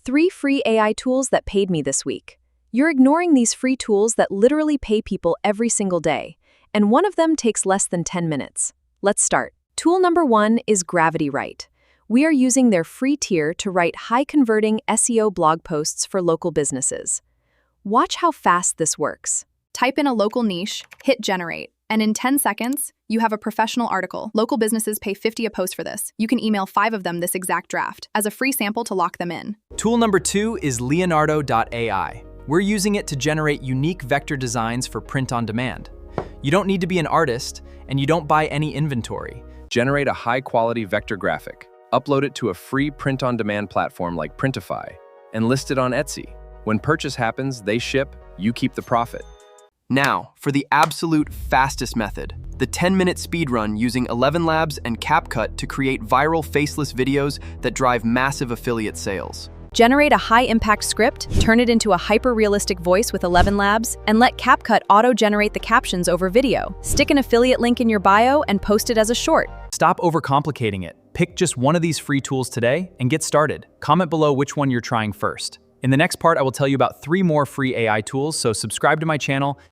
3 free AI tools that paid me this week. You're ignoring these free tools that literally pay people every single day, and one of them takes less than 10 minutes. Let's start. Tool number 1 is Gravity Write. We are using their free tier to write high-converting SEO blog posts for local businesses. Watch how fast this works. Type in a local niche, hit generate, and in 10 seconds, you have a professional article. Local businesses pay $50 a post for this. You can email 5 of them this exact draft as a free sample to lock them in. Tool number 2 is Leonardo.AI. We're using it to generate unique vector designs for print on demand. You don't need to be an artist, and you don't buy any inventory. Generate a high-quality vector graphic, upload it to a free print-on-demand platform like Printify, and list it on Etsy. When purchase happens, they ship, you keep the profit. Now, for the absolute fastest method, the 10-minute speedrun using ElevenLabs and CapCut to create viral faceless videos that drive massive affiliate sales. Generate a high-impact script, turn it into a hyper-realistic voice with ElevenLabs, and let CapCut auto-generate the captions over video. Stick an affiliate link in your bio and post it as a short. Stop overcomplicating it. Pick just one of these free tools today and get started. Comment below which one you're trying first. In the next part, I will tell you about 3 more free AI tools, so subscribe to my channel